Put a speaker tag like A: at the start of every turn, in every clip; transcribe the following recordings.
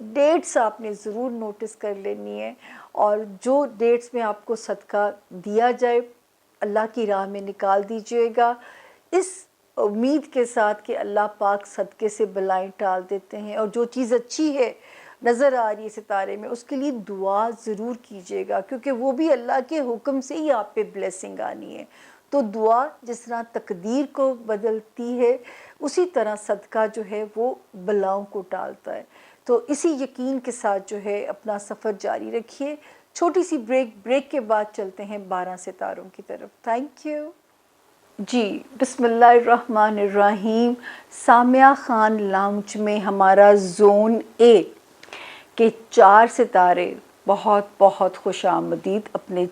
A: Dates آپ نے ضرور نوٹس کر لینی ہے، اور جو ڈیٹس میں آپ کو صدقہ دیا جائے اللہ کی راہ میں نکال دیجیے گا، اس امید کے ساتھ کہ اللہ پاک صدقے سے بلائیں ٹال دیتے ہیں، اور جو چیز اچھی ہے نظر آ رہی ہے ستارے میں اس کے لیے دعا ضرور کیجیے گا، کیونکہ وہ بھی اللہ کے حکم سے ہی آپ پہ بلیسنگ آنی ہے۔ تو دعا جس طرح تقدیر کو بدلتی ہے، اسی طرح صدقہ جو ہے وہ بلاؤں کو ٹالتا ہے۔ تو اسی یقین کے ساتھ جو ہے اپنا سفر جاری رکھیے۔ چھوٹی سی بریک کے بعد چلتے ہیں 12 ستاروں کی طرف۔ تھینک یو جی۔ بسم اللہ الرحمن الرحیم۔ سامعہ خان لاؤنج میں ہمارا زون اے کے 4 ستارے، بہت بہت خوش آمدید اپنے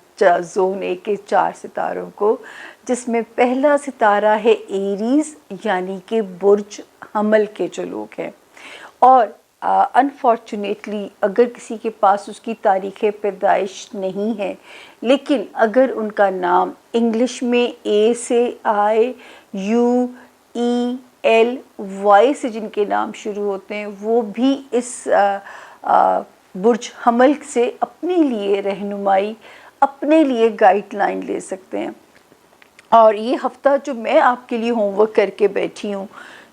A: زون اے کے 4 ستاروں کو، جس میں پہلا ستارہ ہے ایریز یعنی کہ برج حمل کے جو لوگ ہیں۔ اور انفارچونیٹلی اگر کسی کے پاس اس کی تاریخ پیدائش نہیں ہے، لیکن اگر ان کا نام انگلش میں اے سے آئے، یو ای ایل وائی سے جن کے نام شروع ہوتے ہیں، وہ بھی اس برج حمل سے اپنے لیے رہنمائی، اپنے لیے گائیڈ لائن لے سکتے ہیں۔ اور یہ ہفتہ جو میں آپ کے لیے ہوم ورک کر کے بیٹھی ہوں،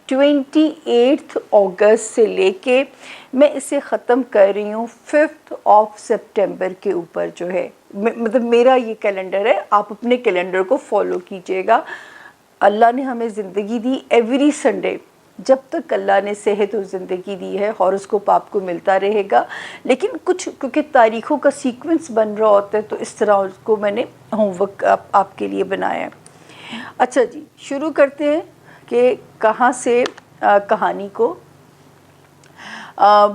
A: 28 اگست سے لے کے میں اسے ختم کر رہی ہوں 5 سپٹمبر کے اوپر جو ہے، مطلب میرا یہ کیلنڈر ہے، آپ اپنے کیلنڈر کو فالو کیجئے گا۔ اللہ نے ہمیں زندگی دی، ایوری سنڈے جب تک اللہ نے صحت اور زندگی دی ہے، ہاروسکوپ آپ کو ملتا رہے گا، لیکن کچھ کیونکہ تاریخوں کا سیکوینس بن رہا ہوتا ہے تو اس طرح اس کو میں نے ہوم ورک آپ کے لیے بنایا ہے۔ اچھا جی، شروع کرتے ہیں کہ کہاں سے کہانی کو۔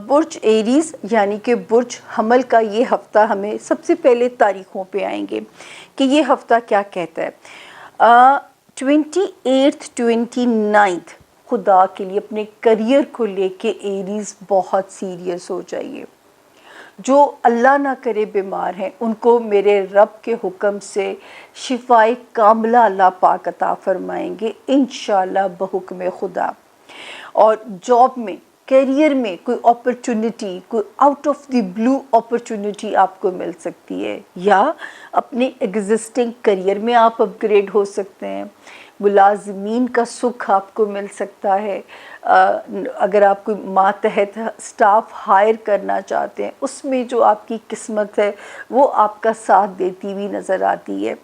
A: برج ایریز یعنی کہ برج حمل کا یہ ہفتہ، ہمیں سب سے پہلے تاریخوں پہ آئیں گے کہ یہ ہفتہ کیا کہتا ہے۔ 29 خدا کے لیے اپنے کریئر کو لے کے ایریز بہت سیریس ہو جائیے۔ جو اللہ نہ کرے بیمار ہیں ان کو میرے رب کے حکم سے شفائے کاملہ اللہ پاک عطا فرمائیں گے انشاءاللہ بحکم خدا۔ اور جاب میں، کیریئر میں کوئی اپرچونٹی، کوئی out of the blue opportunity آپ کو مل سکتی ہے، یا اپنے ایگزسٹنگ کیریئر میں آپ اپ گریڈ ہو سکتے ہیں۔ ملازمین کا سکھ آپ کو مل سکتا ہے۔ اگر آپ کوئی ماتحت سٹاف ہائر کرنا چاہتے ہیں، اس میں جو آپ کی قسمت ہے وہ آپ کا ساتھ دیتی ہوئی نظر آتی ہے۔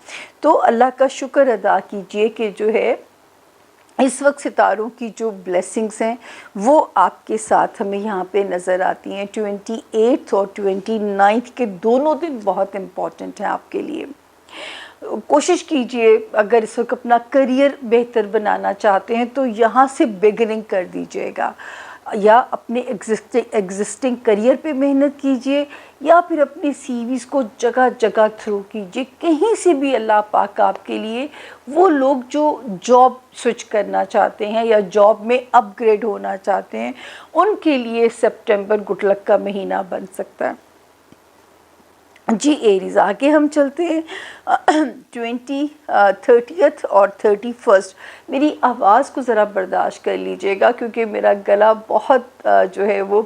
A: تو اللہ کا شکر ادا کیجئے کہ جو ہے اس وقت ستاروں کی جو بلیسنگز ہیں وہ آپ کے ساتھ ہمیں یہاں پہ نظر آتی ہیں۔ 28 اور 29 کے دونوں دن بہت امپورٹنٹ ہیں آپ کے لیے۔ کوشش کیجئے اگر اس وقت اپنا کریئر بہتر بنانا چاہتے ہیں تو یہاں سے بگننگ کر دیجئے گا، یا اپنے ایگزسٹنگ کریئر پہ محنت کیجئے، یا پھر اپنی سی ویز کو جگہ جگہ تھرو کیجئے۔ کہیں سے بھی اللہ پاک آپ کے لیے وہ لوگ جو جاب سوئچ کرنا چاہتے ہیں یا جاب میں اپ گریڈ ہونا چاہتے ہیں، ان کے لیے سپٹمبر گڈ لک کا مہینہ بن سکتا ہے۔ جی ایریز، آگے ہم چلتے ہیں 30 اور 31۔ میری آواز کو ذرا برداشت کر لیجئے گا کیونکہ میرا گلا بہت جو ہے وہ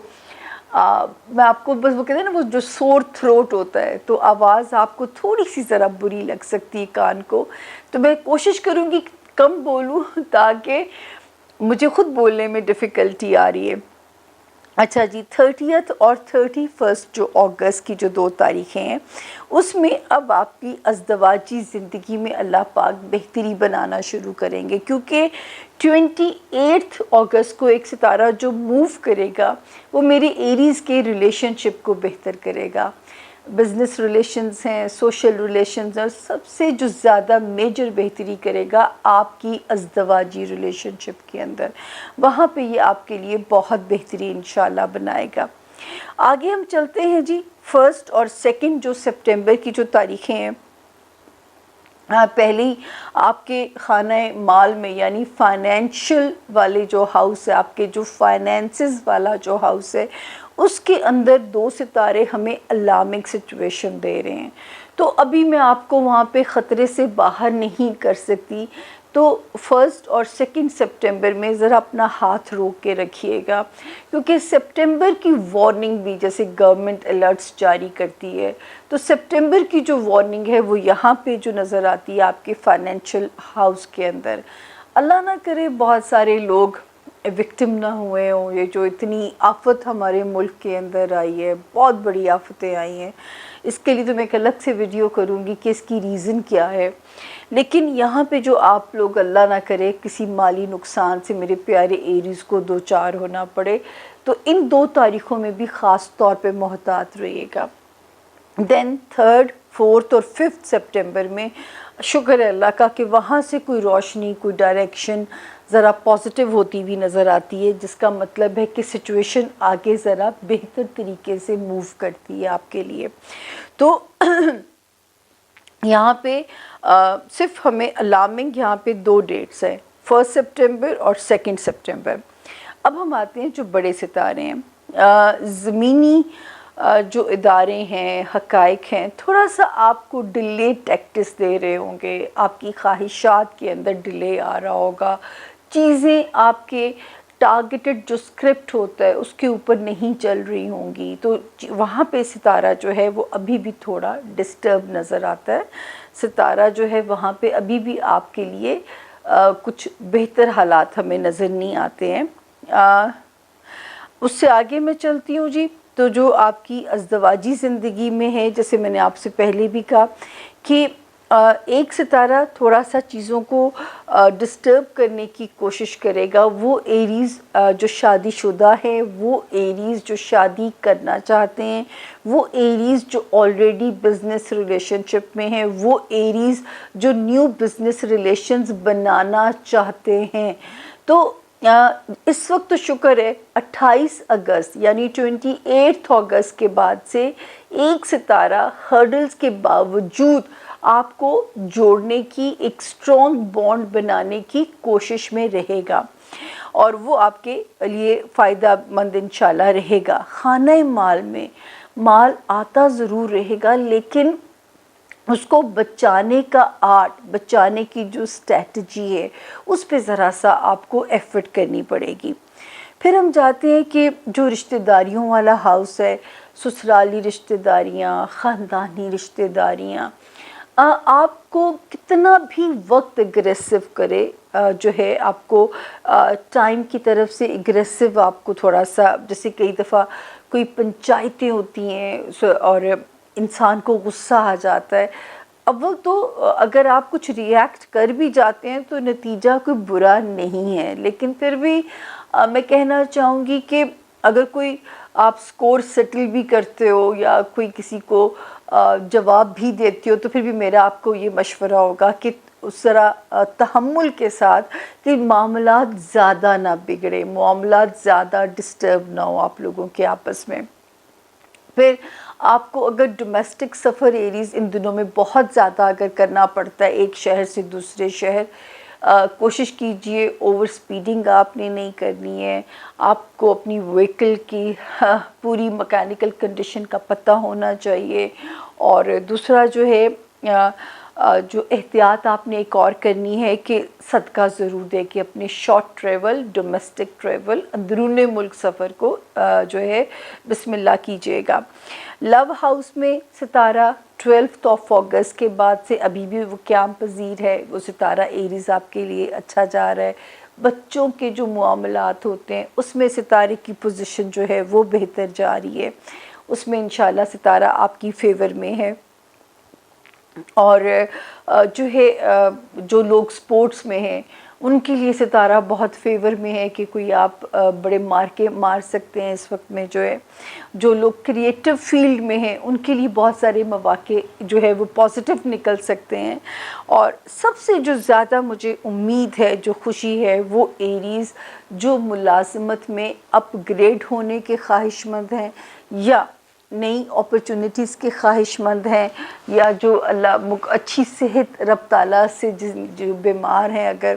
A: میں آپ کو بس وہ کہتے ہیں نا وہ جو سور تھروٹ ہوتا ہے، تو آواز آپ کو تھوڑی سی ذرا بری لگ سکتی ہے کان کو، تو میں کوشش کروں گی کم بولوں تاکہ مجھے خود بولنے میں ڈیفیکلٹی آ رہی ہے۔ اچھا جی، 30 اور 31 جو اگست کی جو 2 تاریخیں ہیں، اس میں اب آپ کی ازدواجی زندگی میں اللہ پاک بہتری بنانا شروع کریں گے، کیونکہ 28 اگست کو ایک ستارہ جو موو کرے گا وہ میرے ایریز کے ریلیشن شپ کو بہتر کرے گا۔ بزنس ریلیشنز ہیں، سوشل ریلیشنز ہیں، سب سے جو زیادہ میجر بہتری کرے گا آپ کی ازدواجی ریلیشن شپ کے اندر، وہاں پہ یہ آپ کے لیے بہت بہتری انشاءاللہ بنائے گا۔ آگے ہم چلتے ہیں جی 1 اور 2 جو سپٹمبر کی جو تاریخیں ہیں۔ پہلی آپ کے خانہ مال میں یعنی فائنینشل والے جو ہاؤس ہے، آپ کے جو فائنینسز والا جو ہاؤس ہے، اس کے اندر 2 ستارے ہمیں الارمنگ سچویشن دے رہے ہیں، تو ابھی میں آپ کو وہاں پہ خطرے سے باہر نہیں کر سکتی، تو 1 اور 2 سپٹمبر میں ذرا اپنا ہاتھ روک کے رکھیے گا، کیونکہ سپٹمبر کی وارننگ بھی جیسے گورنمنٹ الرٹس جاری کرتی ہے، تو سپٹمبر کی جو وارننگ ہے وہ یہاں پہ جو نظر آتی ہے آپ کے فائنینشیل ہاؤس کے اندر. اللہ نہ کرے بہت سارے لوگ وکٹم نہ ہوئے ہوں. یہ جو اتنی آفت ہمارے ملک کے اندر آئی ہے، بہت بڑی آفتیں آئی ہیں، اس کے لیے تو میں ایک الگ سے ویڈیو کروں گی کہ اس کی ریزن کیا ہے. لیکن یہاں پہ جو آپ لوگ اللہ نہ کرے کسی مالی نقصان سے میرے پیارے ایریز کو دوچار ہونا پڑے، تو ان 2 تاریخوں میں بھی خاص طور پہ محتاط رہیے گا. دین 3، 4 اور 5 سپٹمبر میں شکر ہے اللہ کا کہ وہاں سے کوئی روشنی، کوئی ڈائریکشن ذرا پازیٹیو ہوتی ہوئی نظر آتی ہے، جس کا مطلب ہے کہ سچویشن آگے ذرا بہتر طریقے سے موو کرتی ہے آپ کے لیے. تو یہاں پہ صرف ہمیں الارمنگ یہاں پہ 2 ڈیٹس ہیں، 1 سپٹمبر اور 2 سپٹمبر. اب ہم آتے ہیں جو بڑے ستارے ہیں، زمینی جو ادارے ہیں، حقائق ہیں، تھوڑا سا آپ کو ڈیلے ٹیکٹس دے رہے ہوں گے، آپ کی خواہشات کے اندر ڈیلے آ رہا ہوگا، چیزیں آپ کے ٹارگیٹڈ جو اسکرپٹ ہوتا ہے اس کے اوپر نہیں چل رہی ہوں گی. تو وہاں پہ ستارہ جو ہے وہ ابھی بھی تھوڑا ڈسٹرب نظر آتا ہے. ستارہ جو ہے وہاں پہ ابھی بھی آپ کے لیے کچھ بہتر حالات ہمیں نظر نہیں آتے ہیں. اس سے آگے میں چلتی ہوں جی. تو جو آپ کی ازدواجی زندگی میں ہے، جیسے میں نے آپ سے پہلے بھی کہا کہ ایک ستارہ تھوڑا سا چیزوں کو ڈسٹرب کرنے کی کوشش کرے گا. وہ ایریز جو شادی شدہ ہے، وہ ایریز جو شادی کرنا چاہتے ہیں، وہ ایریز جو آلریڈی بزنس ریلیشن شپ میں ہیں، وہ ایریز جو نیو بزنس ریلیشنز بنانا چاہتے ہیں. تو اس وقت تو شکر ہے 28 اگست یعنی 28 اگست کے بعد سے ایک ستارہ ہرڈلز کے باوجود آپ کو جوڑنے کی، ایک اسٹرانگ بانڈ بنانے کی کوشش میں رہے گا، اور وہ آپ کے لیے فائدہ مند انشاءاللہ رہے گا. خانہ مال میں مال آتا ضرور رہے گا، لیکن اس کو بچانے کا آرٹ، بچانے کی جو اسٹریٹجی ہے اس پہ ذرا سا آپ کو ایفرٹ کرنی پڑے گی. پھر ہم جاتے ہیں کہ جو رشتہ داریوں والا ہاؤس ہے، سسرالی رشتہ داریاں، خاندانی رشتہ داریاں، آپ کو کتنا بھی وقت اگریسو کرے جو ہے آپ کو ٹائم کی طرف سے اگریسو آپ کو تھوڑا سا، جیسے کئی دفعہ کوئی پنچایتیں ہوتی ہیں اور انسان کو غصہ آ جاتا ہے. اول تو اگر آپ کچھ ریئیکٹ کر بھی جاتے ہیں تو نتیجہ کوئی برا نہیں ہے، لیکن پھر بھی میں کہنا چاہوں گی کہ اگر کوئی آپ سکور سیٹل بھی کرتے ہو یا کوئی کسی کو جواب بھی دیتے ہو، تو پھر بھی میرا آپ کو یہ مشورہ ہوگا کہ اس طرح تحمل کے ساتھ کہ معاملات زیادہ نہ بگڑے، معاملات زیادہ ڈسٹرب نہ ہو آپ لوگوں کے آپس میں. پھر آپ کو اگر ڈومیسٹک سفر ایریز ان دنوں میں بہت زیادہ اگر کرنا پڑتا ہے ایک شہر سے دوسرے شہر، کوشش کیجئے اوور سپیڈنگ آپ نے نہیں کرنی ہے. آپ کو اپنی وہیکل کی پوری مکینیکل کنڈیشن کا پتہ ہونا چاہیے. اور دوسرا جو ہے جو احتیاط آپ نے ایک اور کرنی ہے کہ صدقہ ضرور دے کہ اپنے شارٹ ٹریول، ڈومیسٹک ٹریول، اندرون ملک سفر کو جو ہے بسم اللہ کیجیے گا. لو ہاؤس میں ستارہ 12 اگست کے بعد سے ابھی بھی وہ قیام پذیر ہے، وہ ستارہ ایریز آپ کے لیے اچھا جا رہا ہے. بچوں کے جو معاملات ہوتے ہیں اس میں ستارے کی پوزیشن جو ہے وہ بہتر جا رہی ہے، اس میں انشاءاللہ ستارہ آپ کی فیور میں ہے. اور جو ہے جو لوگ سپورٹس میں ہیں ان کے لیے ستارہ بہت فیور میں ہے کہ کوئی آپ بڑے مار سکتے ہیں اس وقت میں جو ہے. جو لوگ کریٹو فیلڈ میں ہیں ان کے لیے بہت سارے مواقع جو ہے وہ پازیٹیو نکل سکتے ہیں. اور سب سے جو زیادہ مجھے امید ہے، جو خوشی ہے، وہ ایریز جو ملازمت میں اپ گریڈ ہونے کے خواہش مند ہیں، یا نئی اپرچونٹیز کے خواہش مند ہیں، یا جو اللہ اچھی صحت رب تعالیٰ سے جو بیمار ہیں اگر،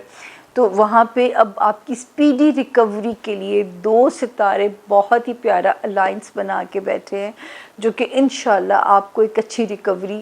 A: تو وہاں پہ اب آپ کی سپیڈی ریکوری کے لیے 2 ستارے بہت ہی پیارا الائنس بنا کے بیٹھے ہیں، جو کہ انشاءاللہ آپ کو ایک اچھی ریکوری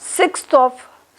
A: 5th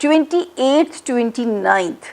A: 28 29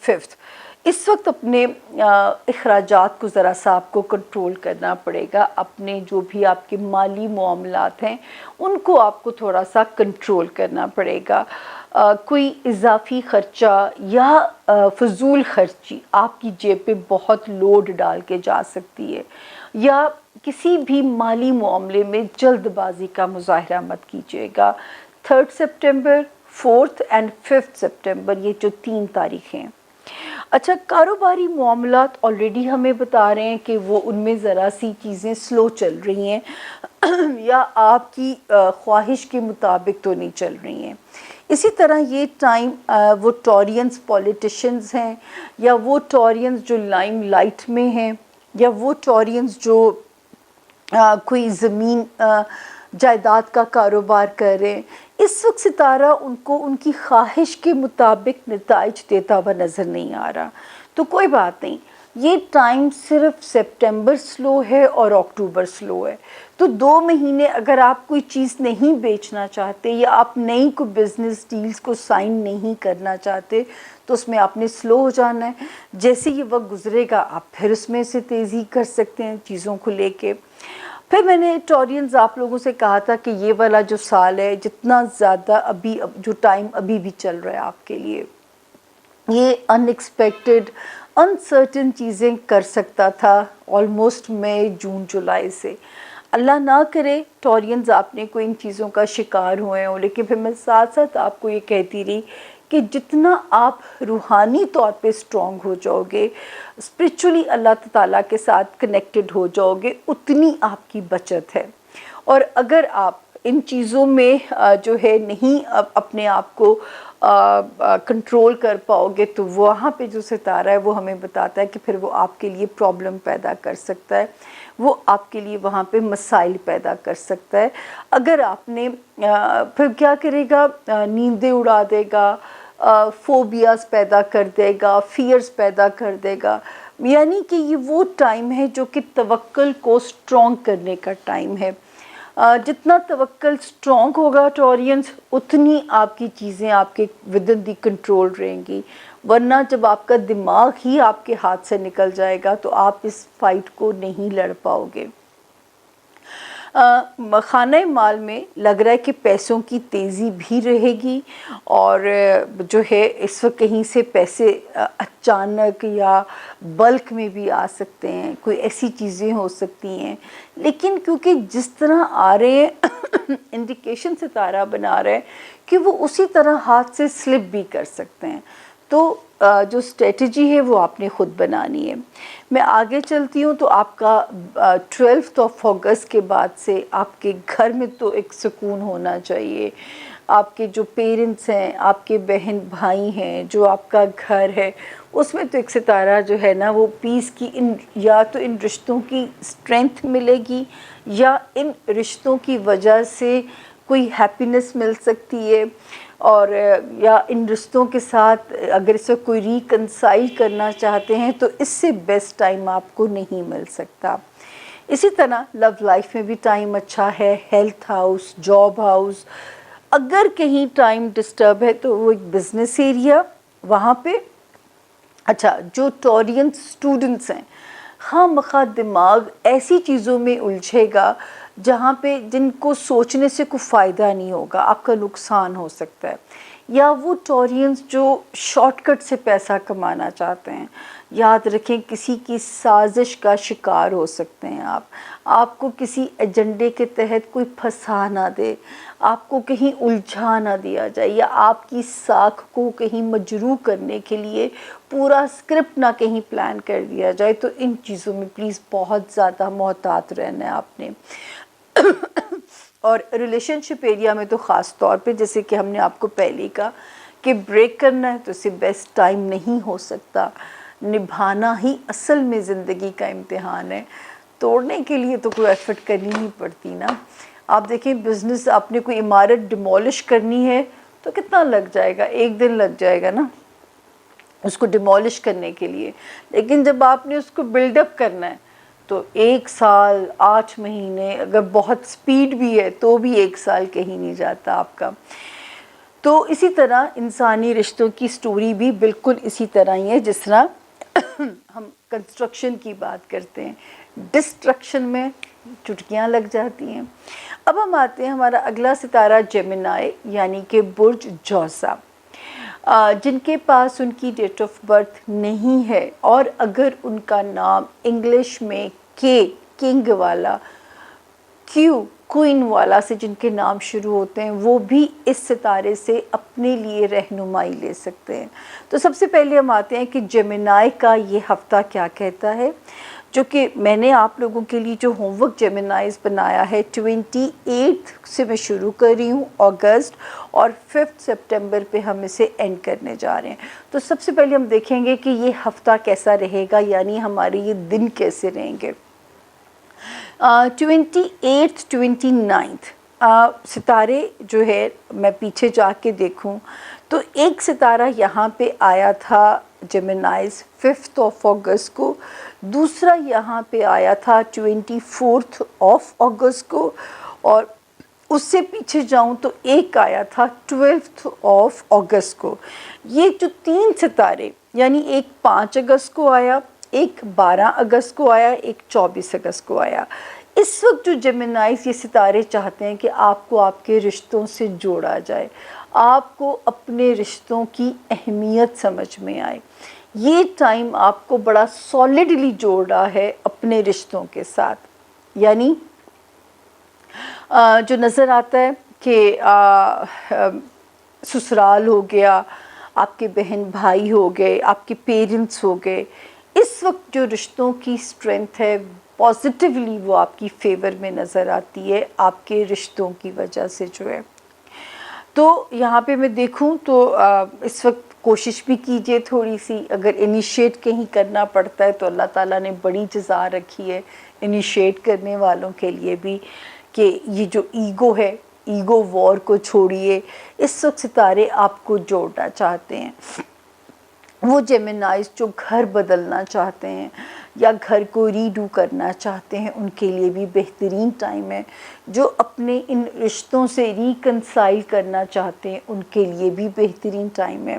A: 5th। اس وقت اپنے اخراجات کو ذرا سا آپ کو کنٹرول کرنا پڑے گا. اپنے جو بھی آپ کے مالی معاملات ہیں ان کو آپ کو تھوڑا سا کنٹرول کرنا پڑے گا. کوئی اضافی خرچہ یا فضول خرچی آپ کی جیب پہ بہت لوڈ ڈال کے جا سکتی ہے. یا کسی بھی مالی معاملے میں جلد بازی کا مظاہرہ مت کیجیے گا. 3 سپٹمبر، 4 اینڈ 5 سپٹمبر، یہ جو 3 تاریخیں ہیں. اچھا، کاروباری معاملات آلریڈی ہمیں بتا رہے ہیں کہ وہ ان میں ذرا سی چیزیں سلو چل رہی ہیں یا آپ کی خواہش کے مطابق تو نہیں چل رہی ہیں. اسی طرح یہ ٹائم وہ ٹورینز پولیٹیشنز ہیں یا وہ ٹورینز جو لائم لائٹ میں ہیں یا وہ ٹورینز جو کوئی زمین جائیداد کا کاروبار کر رہے ہیں، اس وقت ستارہ ان کو ان کی خواہش کے مطابق نتائج دیتا ہوا نظر نہیں آ رہا. تو کوئی بات نہیں، یہ ٹائم صرف سپٹمبر سلو ہے اور اکتوبر سلو ہے. تو 2 مہینے اگر آپ کوئی چیز نہیں بیچنا چاہتے یا آپ نئی کوئی بزنس ڈیلز کو سائن نہیں کرنا چاہتے تو اس میں آپ نے سلو ہو جانا ہے. جیسے یہ وقت گزرے گا آپ پھر اس میں سے تیزی کر سکتے ہیں چیزوں کو لے کے. پھر میں نے ٹورینز آپ لوگوں سے کہا تھا کہ یہ والا جو سال ہے، جتنا زیادہ ابھی جو ٹائم ابھی بھی چل رہا ہے آپ کے لیے، یہ ان ایکسپیکٹڈ انسرٹن چیزیں کر سکتا تھا آلموسٹ مئی، جون، جولائی سے. اللہ نہ کرے ٹورینز آپ نے کوئی ان چیزوں کا شکار ہوئے ہوں. لیکن پھر میں ساتھ ساتھ آپ کو یہ کہتی رہی کہ جتنا آپ روحانی طور پہ اسٹرانگ ہو جاؤ گے، اسپریچولی اللہ تعالیٰ کے ساتھ کنیکٹڈ ہو جاؤ گے، اتنی آپ کی بچت ہے. اور اگر آپ ان چیزوں میں جو ہے نہیں اپنے آپ کو کنٹرول کر پاؤ گے تو وہاں پہ جو ستارہ ہے وہ ہمیں بتاتا ہے کہ پھر وہ آپ کے لیے پرابلم پیدا کر سکتا ہے، وہ آپ کے لیے وہاں پہ مسائل پیدا کر سکتا ہے. اگر آپ نے پھر کیا کرے گا، نیندیں اڑا دے گا، فوبیاز پیدا کر دے گا، فیئرز پیدا کر دے گا. یعنی کہ یہ وہ ٹائم ہے جو کہ توکل کو سٹرونگ کرنے کا ٹائم ہے. جتنا توکل سٹرونگ ہوگا ٹورینز، اتنی آپ کی چیزیں آپ کے ودن دی کنٹرول رہیں گی. ورنہ جب آپ کا دماغ ہی آپ کے ہاتھ سے نکل جائے گا تو آپ اس فائٹ کو نہیں لڑ پاؤ گے. خانہ مال میں لگ رہا ہے کہ پیسوں کی تیزی بھی رہے گی اور جو ہے اس وقت کہیں سے پیسے اچانک یا بلک میں بھی آ سکتے ہیں، کوئی ایسی چیزیں ہو سکتی ہیں. لیکن کیونکہ جس طرح آ رہے ہیں انڈیکیشن ستارہ بنا رہے ہیں کہ وہ اسی طرح ہاتھ سے سلپ بھی کر سکتے ہیں. تو جو اسٹریٹجی ہے وہ آپ نے خود بنانی ہے. میں آگے چلتی ہوں تو آپ کا 12 اگست کے بعد سے آپ کے گھر میں تو ایک سکون ہونا چاہیے. آپ کے جو پیرنٹس ہیں، آپ کے بہن بھائی ہیں، جو آپ کا گھر ہے، اس میں تو ایک ستارہ جو ہے نا وہ پیس کی یا تو ان رشتوں کی اسٹرینتھ ملے گی یا ان رشتوں کی وجہ سے کوئی ہیپینس مل سکتی ہے. اور یا ان رشتوں کے ساتھ اگر اس وقت کوئی ریکنسائل کرنا چاہتے ہیں تو اس سے بیسٹ ٹائم آپ کو نہیں مل سکتا. اسی طرح لو لائف میں بھی ٹائم اچھا ہے. ہیلتھ ہاؤس، جاب ہاؤس، اگر کہیں ٹائم ڈسٹرب ہے تو وہ ایک بزنس ایریا وہاں پہ. اچھا، جو ٹورینز اسٹوڈنٹس ہیں، خواہ مخواہ دماغ ایسی چیزوں میں الجھے گا جہاں پہ جن کو سوچنے سے کوئی فائدہ نہیں ہوگا، آپ کا نقصان ہو سکتا ہے. یا وہ ٹورینز جو شارٹ کٹ سے پیسہ کمانا چاہتے ہیں، یاد رکھیں کسی کی سازش کا شکار ہو سکتے ہیں. آپ کو کسی ایجنڈے کے تحت کوئی پھنسا نہ دے، آپ کو کہیں الجھا نہ دیا جائے، یا آپ کی ساکھ کو کہیں مجروح کرنے کے لیے پورا اسکرپٹ نہ کہیں پلان کر دیا جائے. تو ان چیزوں میں پلیز بہت زیادہ محتاط رہنا ہے آپ نے. اور ریلیشن شپ ایریا میں تو خاص طور پہ جیسے کہ ہم نے آپ کو پہلے کہا کہ بریک کرنا ہے تو اسے بیسٹ ٹائم نہیں ہو سکتا. نبھانا ہی اصل میں زندگی کا امتحان ہے. توڑنے کے لیے تو کوئی ایفرٹ کرنی نہیں پڑتی نا. آپ دیکھیں بزنس، آپ نے کوئی عمارت ڈیمولش کرنی ہے تو کتنا لگ جائے گا؟ 1 دن لگ جائے گا نا اس کو ڈیمولش کرنے کے لیے. لیکن جب آپ نے اس کو بلڈ اپ کرنا ہے تو 1 سال 8 مہینے، اگر بہت سپیڈ بھی ہے تو بھی 1 سال کہیں نہیں جاتا آپ کا. تو اسی طرح انسانی رشتوں کی سٹوری بھی بالکل اسی طرح ہی ہے جس طرح ہم کنسٹرکشن کی بات کرتے ہیں، ڈسٹرکشن میں چٹکیاں لگ جاتی ہیں۔ اب ہم آتے ہیں ہمارا اگلا ستارہ جیمنائی یعنی کہ برج جوزا، جن کے پاس ان کی ڈیٹ آف برتھ نہیں ہے، اور اگر ان کا نام انگلش میں کے کنگ والا، کیو کوئن والا سے جن کے نام شروع ہوتے ہیں، وہ بھی اس ستارے سے اپنے لیے رہنمائی لے سکتے ہیں۔ تو سب سے پہلے ہم آتے ہیں کہ جیمنائی کا یہ ہفتہ کیا کہتا ہے، جو کہ میں نے آپ لوگوں کے لیے جو ہوم ورک جیمنائز بنایا ہے 28 سے میں شروع کر رہی ہوں اگست، اور 5 سپٹمبر پہ ہم اسے اینڈ کرنے جا رہے ہیں۔ تو سب سے پہلے ہم دیکھیں گے کہ یہ ہفتہ کیسا رہے گا، یعنی ہمارے یہ دن کیسے رہیں گے۔ 28 29 ستارے جو ہے، میں پیچھے جا کے دیکھوں تو ایک ستارہ یہاں پہ آیا تھا جیمنائز 5 اگست کو، دوسرا یہاں پہ آیا تھا 24 اگست کو، اور اس سے پیچھے جاؤں تو ایک آیا تھا 12 اگست کو۔ یہ جو 3 ستارے، یعنی ایک 5 اگست کو آیا، ایک 12 اگست کو آیا، ایک 24 اگست کو آیا۔ اس وقت جو جیمنائز یہ ستارے چاہتے ہیں کہ آپ کو آپ کے رشتوں سے جوڑا جائے، آپ کو اپنے رشتوں کی اہمیت سمجھ میں آئے۔ یہ ٹائم آپ کو بڑا سالڈلی جوڑ رہا ہے اپنے رشتوں کے ساتھ، یعنی جو نظر آتا ہے کہ سسرال ہو گیا، آپ کے بہن بھائی ہو گئے، آپ کے پیرنٹس ہو گئے، اس وقت جو رشتوں کی اسٹرینتھ ہے پازیٹیولی وہ آپ کی فیور میں نظر آتی ہے، آپ کے رشتوں کی وجہ سے جو ہے۔ تو یہاں پہ میں دیکھوں تو اس وقت کوشش بھی کیجئے تھوڑی سی، اگر انیشیٹ کہیں کرنا پڑتا ہے تو اللہ تعالیٰ نے بڑی جزا رکھی ہے انیشیٹ کرنے والوں کے لیے بھی، کہ یہ جو ایگو ہے، ایگو وار کو چھوڑیے۔ اس وقت ستارے آپ کو جوڑنا چاہتے ہیں۔ وہ جیمنائز جو گھر بدلنا چاہتے ہیں یا گھر کو ریڈو کرنا چاہتے ہیں، ان کے لیے بھی بہترین ٹائم ہے۔ جو اپنے ان رشتوں سے ریکنسائل کرنا چاہتے ہیں، ان کے لیے بھی بہترین ٹائم ہے۔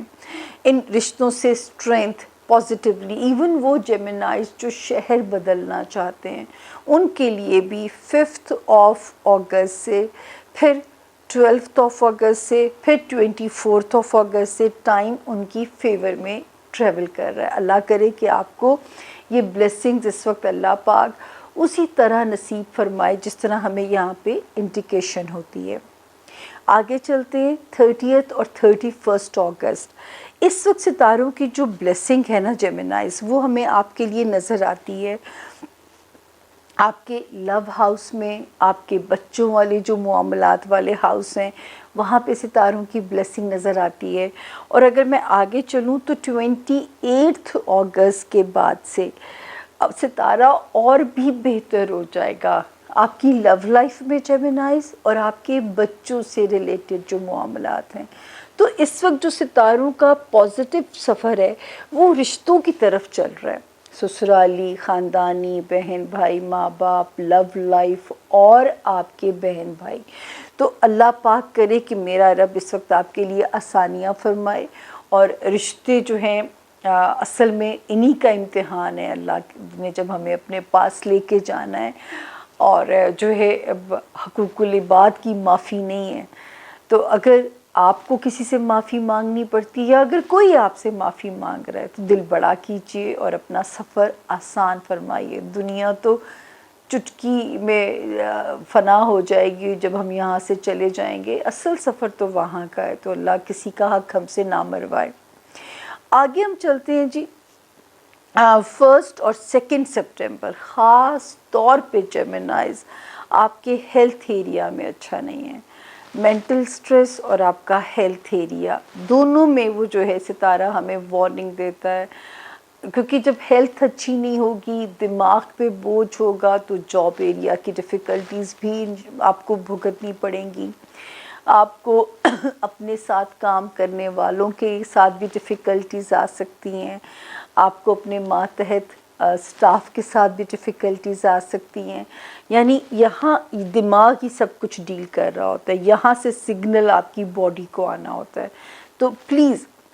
A: ان رشتوں سے اسٹرینتھ پازیٹیولی، ایون وہ جیمنائز جو شہر بدلنا چاہتے ہیں، ان کے لیے بھی 5 اگست سے، پھر 12 اگست سے، پھر 24 اگست سے ٹائم ان کی فیور میں ٹریول کر رہا ہے۔ اللہ کرے کہ آپ کو یہ بلیسنگز اس وقت اللہ پاک اسی طرح نصیب فرمائے جس طرح ہمیں یہاں پہ انڈیکیشن ہوتی ہے۔ آگے چلتے ہیں 30 اور 31 اگست۔ اس وقت ستاروں کی جو بلیسنگ ہے نا جیمنائز، وہ ہمیں آپ کے لیے نظر آتی ہے آپ کے لو ہاؤس میں، آپ کے بچوں والے جو معاملات والے ہاؤس ہیں، وہاں پہ ستاروں کی بلیسنگ نظر آتی ہے۔ اور اگر میں آگے چلوں تو 28 اگست کے بعد سے اب ستارہ اور بھی بہتر ہو جائے گا آپ کی لو لائف میں جیمنائز، اور آپ کے بچوں سے ریلیٹڈ جو معاملات ہیں۔ تو اس وقت جو ستاروں کا پازیٹیو سفر ہے وہ رشتوں کی طرف چل رہا ہے، سسرالی، خاندانی، بہن بھائی، ماں باپ، لو لائف اور آپ کے بہن بھائی۔ تو اللہ پاک کرے کہ میرا رب اس وقت آپ کے لیے آسانیاں فرمائے، اور رشتے جو ہیں اصل میں انہی کا امتحان ہے اللہ نے جب ہمیں اپنے پاس لے کے جانا ہے، اور جو ہے اب حقوق العباد کی معافی نہیں ہے۔ تو اگر آپ کو کسی سے معافی مانگنی پڑتی، یا اگر کوئی آپ سے معافی مانگ رہا ہے، تو دل بڑا کیجئے اور اپنا سفر آسان فرمائیے۔ دنیا تو چٹکی میں فنا ہو جائے گی جب ہم یہاں سے چلے جائیں گے، اصل سفر تو وہاں کا ہے۔ تو اللہ کسی کا حق ہم سے نہ مروائے۔ آگے ہم چلتے ہیں جی 1 اور 2 سپٹمبر، خاص طور پہ جیمنائز آپ کے ہیلتھ ایریا میں اچھا نہیں ہے۔ مینٹل سٹریس اور آپ کا ہیلتھ ایریا دونوں میں وہ جو ہے ستارہ ہمیں وارننگ دیتا ہے، کیونکہ جب ہیلتھ اچھی نہیں ہوگی، دماغ پہ بوجھ ہوگا، تو جاب ایریا کی ڈیفیکلٹیز بھی آپ کو بھگتنی پڑیں گی۔ آپ کو اپنے ساتھ کام کرنے والوں کے ساتھ بھی ڈیفیکلٹیز آ سکتی ہیں، آپ کو اپنے ماتحت سٹاف کے ساتھ بھی ڈیفیکلٹیز آ سکتی ہیں۔ یعنی یہاں دماغ ہی سب کچھ ڈیل کر رہا ہوتا ہے، یہاں سے سگنل آپ کی باڈی کو آنا ہوتا ہے۔ تو پلیز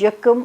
A: 1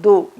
A: 2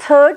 A: 3,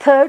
A: 3,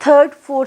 A: 3, 4,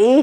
A: A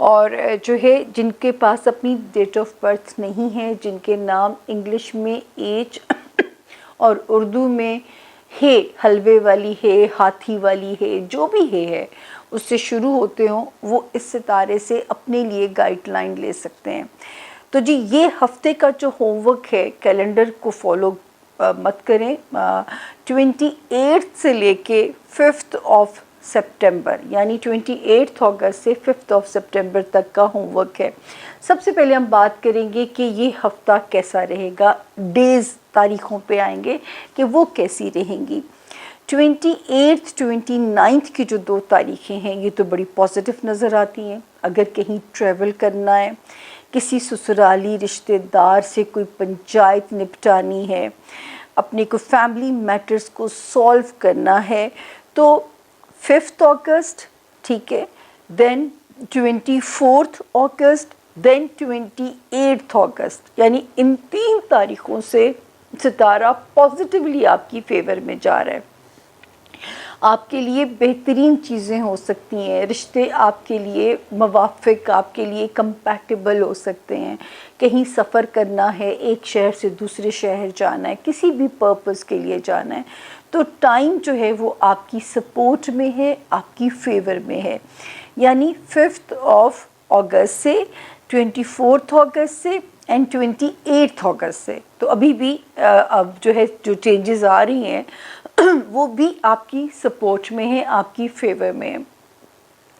A: اور جو ہے جن کے پاس اپنی ڈیٹ آف برتھ نہیں ہے، جن کے نام انگلش میں ایچ اور اردو میں ہے، حلوے والی ہے، ہاتھی والی ہے، جو بھی ہے اس سے شروع ہوتے ہوں، وہ اس ستارے سے اپنے لیے گائیڈ لائن لے سکتے ہیں۔ تو جی یہ ہفتے کا جو ہوم ورک ہے، کیلنڈر کو فالو مت کریں۔ 28 سے لے کے 5 سپٹمبر، یعنی 28 اگست سے 5 سپٹمبر تک کا ہوم ورک ہے۔ سب سے پہلے ہم بات کریں گے کہ یہ ہفتہ کیسا رہے گا، ڈیز تاریخوں پہ آئیں گے کہ وہ کیسی رہیں گی۔ 28 29 کی جو 2 تاریخیں ہیں یہ تو بڑی پازیٹیو نظر آتی ہیں۔ اگر کہیں ٹریول کرنا ہے، کسی سسرالی رشتہ دار سے کوئی پنچایت نپٹانی ہے، اپنے کوئی فیملی میٹرز کو سولو کرنا ہے، تو 5 اگست، ٹھیک ہے، دین 24 اگست، دین 28 اگست، یعنی ان 3 تاریخوں سے ستارہ پازیٹیولی آپ کی فیور میں جا رہا ہے۔ آپ کے لیے بہترین چیزیں ہو سکتی ہیں، رشتے آپ کے لیے موافق، آپ کے لیے کمپیٹیبل ہو سکتے ہیں۔ کہیں سفر کرنا ہے، ایک شہر سے دوسرے شہر جانا ہے، کسی بھی پرپس کے لیے جانا ہے، تو ٹائم جو ہے وہ آپ کی سپورٹ میں ہے، آپ کی فیور میں ہے۔ یعنی 5 اگست سے 24 اگست سے اینڈ 28 اگست سے، تو ابھی بھی اب جو ہے جو چینجز آ رہی ہیں وہ بھی آپ کی سپورٹ میں ہے، آپ کی فیور میں ہے۔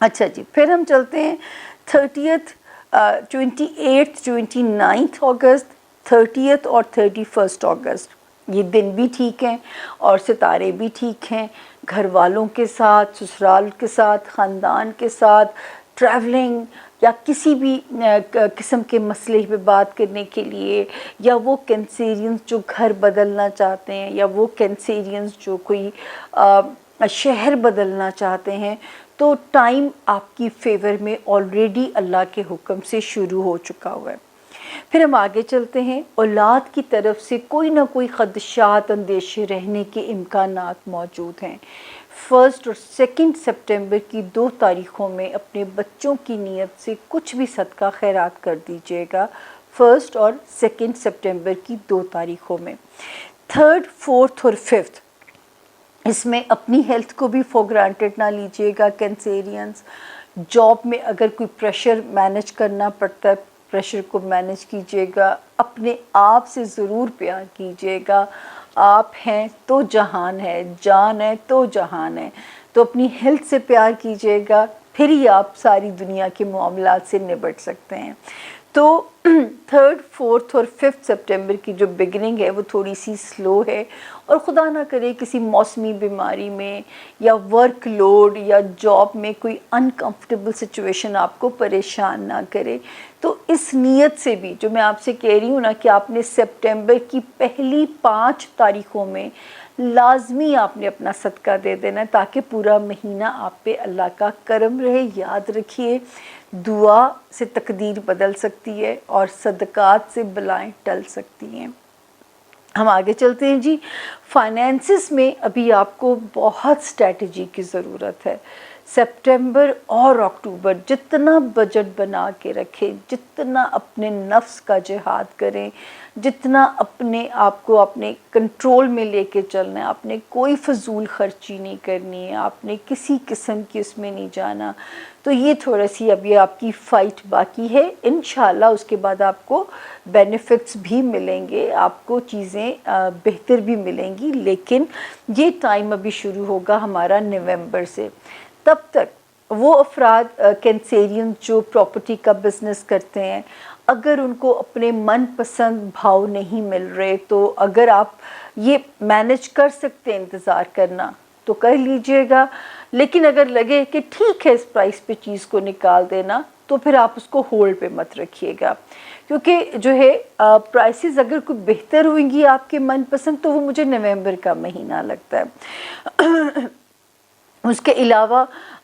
A: اچھا جی، پھر ہم چلتے ہیں 30 28 29 اگست، 30 اور 31 اگست۔ یہ دن بھی ٹھیک ہیں اور ستارے بھی ٹھیک ہیں۔ گھر والوں کے ساتھ، سسرال کے ساتھ، خاندان کے ساتھ ٹریولنگ یا کسی بھی قسم کے مسئلے پہ بات کرنے کے لیے، یا وہ کینسیرینز جو گھر بدلنا چاہتے ہیں، یا وہ کینسیرینز جو کوئی شہر بدلنا چاہتے ہیں، تو ٹائم آپ کی فیور میں آلریڈی اللہ کے حکم سے شروع ہو چکا ہوا ہے۔ پھر ہم آگے چلتے ہیں، اولاد کی طرف سے کوئی نہ کوئی خدشات، اندیشے رہنے کے امکانات موجود ہیں۔ 1 اور 2 سپٹمبر کی 2 تاریخوں میں اپنے بچوں کی نیت سے کچھ بھی صدقہ خیرات کر دیجیے گا، 1 اور 2 سپٹمبر کی 2 تاریخوں میں۔ 3 4 اور 5 اس میں اپنی ہیلتھ کو بھی فور گرانٹیڈ نہ لیجیے گا کینسیرینز۔ جاب میں اگر کوئی پریشر مینج کرنا پڑتا ہے، پریشر کو مینج کیجیے گا۔ اپنے آپ سے ضرور پیار کیجیے گا۔ آپ ہیں تو جہان ہے، جان ہے تو جہان ہے، تو اپنی ہیلتھ سے پیار کیجیے گا، پھر ہی آپ ساری دنیا کے معاملات سے نبٹ سکتے ہیں۔ تو 3 4 اور 5 سپٹمبر کی جو بگننگ ہے وہ تھوڑی سی سلو ہے، اور خدا نہ کرے کسی موسمی بیماری میں یا ورک لوڈ یا جاب میں کوئی انکمفرٹیبل سچویشن آپ کو پریشان نہ کرے۔ تو اس نیت سے بھی جو میں آپ سے کہہ رہی ہوں نا کہ آپ نے سپٹمبر کی پہلی 5 تاریخوں میں لازمی آپ نے اپنا صدقہ دے دینا ہے، تاکہ پورا مہینہ آپ پہ اللہ کا کرم رہے۔ یاد رکھیے، دعا سے تقدیر بدل سکتی ہے اور صدقات سے بلائیں ٹل سکتی ہیں۔ ہم آگے چلتے ہیں جی، فائنینسز میں ابھی آپ کو بہت اسٹریٹجی کی ضرورت ہے۔ سپٹمبر اور اکتوبر جتنا بجٹ بنا کے رکھیں، جتنا اپنے نفس کا جہاد کریں، جتنا اپنے آپ کو اپنے کنٹرول میں لے کے چلنا ہے، آپ نے کوئی فضول خرچی نہیں کرنی ہے، آپ نے کسی قسم کی اس میں نہیں جانا، تو یہ تھوڑا سی ابھی آپ کی فائٹ باقی ہے۔ انشاءاللہ اس کے بعد آپ کو بینیفٹس بھی ملیں گے، آپ کو چیزیں بہتر بھی ملیں گی، لیکن یہ ٹائم ابھی شروع ہوگا ہمارا نومبر سے۔ تب تک وہ افراد کینسیرین جو پراپرٹی کا بزنس کرتے ہیں، اگر ان کو اپنے من پسند بھاؤ نہیں مل رہے، تو اگر آپ یہ مینج کر سکتے ہیں انتظار کرنا تو کر لیجئے گا، لیکن اگر لگے کہ ٹھیک ہے اس پرائس پہ چیز کو نکال دینا، تو پھر آپ اس کو ہولڈ پہ مت رکھیے گا، کیونکہ جو ہے پرائسز اگر کوئی بہتر ہوئیں گی آپ کے من پسند، تو وہ مجھے نومبر کا مہینہ لگتا ہے۔ اس کے علاوہ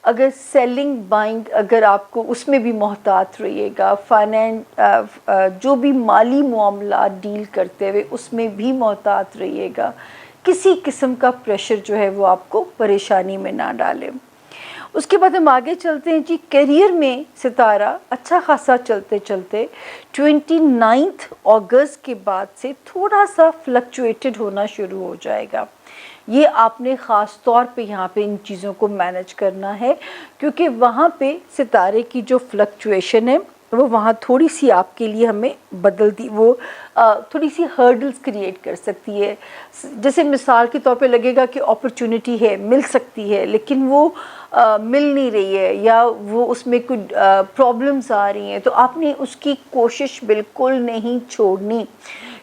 A: اگر سیلنگ بائنگ، اگر آپ کو اس میں بھی محتاط رہیے گا، جو بھی مالی معاملات ڈیل کرتے ہوئے اس میں بھی محتاط رہیے گا، کسی قسم کا پریشر جو ہے وہ آپ کو پریشانی میں نہ ڈالے۔ اس کے بعد ہم آگے چلتے ہیں جی، کیریئر میں ستارہ اچھا خاصا چلتے چلتے 29 اگست کے بعد سے تھوڑا سا فلکچویٹڈ ہونا شروع ہو جائے گا. یہ آپ نے خاص طور پہ یہاں پہ ان چیزوں کو مینج کرنا ہے، کیونکہ وہاں پہ ستارے کی جو فلکچویشن ہے وہ وہاں تھوڑی سی آپ کے لیے ہمیں بدلتی، وہ تھوڑی سی ہرڈلز کریٹ کر سکتی ہے. جیسے مثال کے طور پہ لگے گا کہ اپرچونٹی ہے، مل سکتی ہے، لیکن وہ مل نہیں رہی ہے، یا وہ اس میں کچھ پرابلمز آ رہی ہیں، تو آپ نے اس کی کوشش بالکل نہیں چھوڑنی،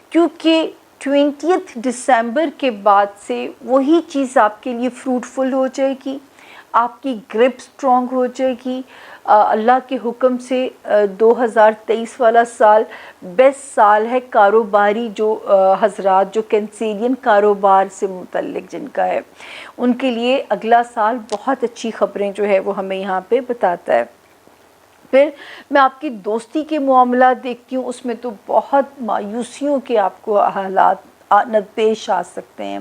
A: کیونکہ 20 دسمبر کے بعد سے وہی چیز آپ کے لیے فروٹفل ہو جائے گی، آپ کی گرپ سٹرونگ ہو جائے گی. اللہ کے حکم سے 2023 والا سال بیسٹ سال ہے کاروباری جو حضرات جو کینسیرین کاروبار سے متعلق جن کا ہے، ان کے لیے اگلا سال بہت اچھی خبریں جو ہے وہ ہمیں یہاں پہ بتاتا ہے. پھر میں آپ کی دوستی کے معاملات دیکھتی ہوں، اس میں تو بہت مایوسیوں کے آپ کو حالات پیش آ سکتے ہیں.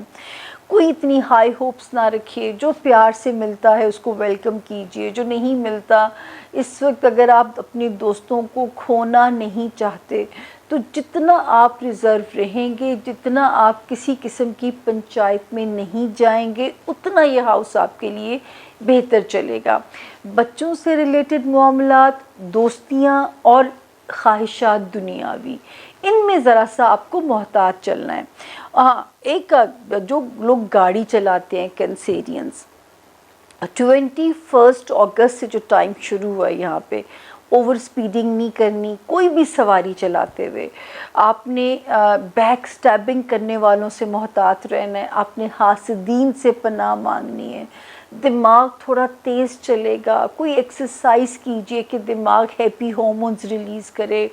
A: کوئی اتنی ہائی ہوپس نہ رکھیے، جو پیار سے ملتا ہے اس کو ویلکم کیجئے، جو نہیں ملتا اس وقت اگر آپ اپنے دوستوں کو کھونا نہیں چاہتے تو جتنا آپ ریزرو رہیں گے، جتنا آپ کسی قسم کی پنچایت میں نہیں جائیں گے، اتنا یہ ہاؤس آپ کے لیے بہتر چلے گا. بچوں سے ریلیٹڈ معاملات، دوستیاں اور خواہشات دنیاوی، ان میں ذرا سا آپ کو محتاط چلنا ہے. ایک جو لوگ گاڑی چلاتے ہیں کینسیرینز، 21 اگست سے جو ٹائم شروع ہوا ہے یہاں پہ، اوور سپیڈنگ نہیں کرنی. کوئی بھی سواری چلاتے ہوئے آپ نے بیک سٹیبنگ کرنے والوں سے محتاط رہنا ہے، آپ نے حاسدین سے پناہ مانگنی ہے. دماغ تھوڑا تیز چلے گا، کوئی ایکسرسائز کیجئے کہ دماغ ہیپی ہارمونز ریلیز کرے،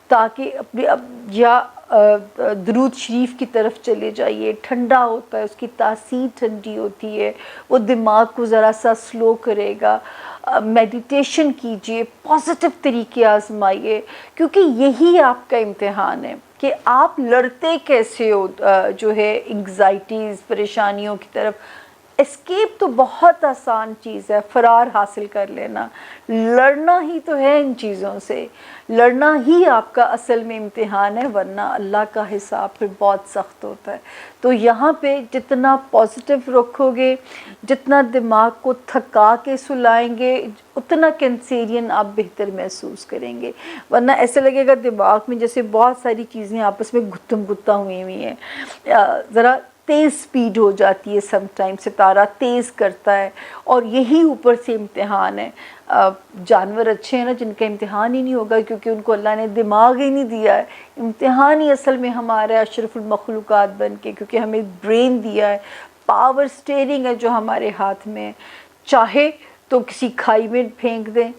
A: تاکہ اپنے یا درود شریف کی طرف چلے جائیے. ٹھنڈا ہوتا ہے، اس کی تاثیر ٹھنڈی ہوتی ہے، وہ دماغ کو ذرا سا سلو کرے گا. میڈیٹیشن کیجئے، پازیٹیو طریقے آزمائیے، کیونکہ یہی آپ کا امتحان ہے کہ آپ لڑتے کیسے ہو جو ہے انگزائٹیز، پریشانیوں کی طرف. اسکیپ تو بہت آسان چیز ہے، فرار حاصل کر لینا، لڑنا ہی تو ہے ان چیزوں سے، لڑنا ہی آپ کا اصل میں امتحان ہے، ورنہ اللہ کا حساب پھر بہت سخت ہوتا ہے. تو یہاں پہ جتنا پازیٹیو رکھو گے، جتنا دماغ کو تھکا کے سلائیں گے، اتنا کینسیرین آپ بہتر محسوس کریں گے. ورنہ ایسے لگے گا دماغ میں جیسے بہت ساری چیزیں آپس میں گتھم گتھا ہوئی ہوئی ہیں. ذرا تیز سپیڈ ہو جاتی ہے، سم ٹائم ستارہ تیز کرتا ہے، اور یہی اوپر سے امتحان ہے. جانور اچھے ہیں نا جن کا امتحان ہی نہیں ہوگا، کیونکہ ان کو اللہ نے دماغ ہی نہیں دیا ہے. امتحان ہی اصل میں ہمارا اشرف المخلوقات بن کے، کیونکہ ہمیں برین دیا ہے، پاور سٹیئرنگ ہے جو ہمارے ہاتھ میں ہے. چاہے تو کسی کھائی میں پھینک دیں،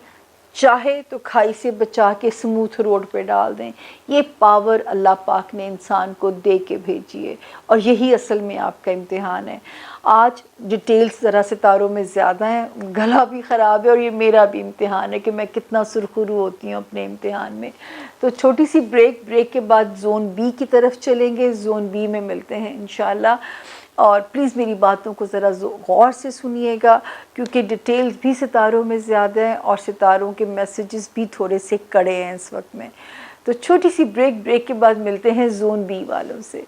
A: چاہے تو کھائی سے بچا کے سموتھ روڈ پہ ڈال دیں. یہ پاور اللہ پاک نے انسان کو دے کے بھیجی ہے، اور یہی اصل میں آپ کا امتحان ہے. آج ڈیٹیلز ذرا ستاروں میں زیادہ ہیں، گلا بھی خراب ہے، اور یہ میرا بھی امتحان ہے کہ میں کتنا سرخرو ہوتی ہوں اپنے امتحان میں. تو چھوٹی سی بریک کے بعد زون بی کی طرف چلیں گے. زون بی میں ملتے ہیں انشاءاللہ. اور پلیز میری باتوں کو ذرا غور سے سنیے گا، کیونکہ ڈیٹیلز بھی ستاروں میں زیادہ ہیں، اور ستاروں کے میسیجز بھی تھوڑے سے کڑے ہیں اس وقت میں. تو چھوٹی سی بریک کے بعد ملتے ہیں زون بی والوں سے.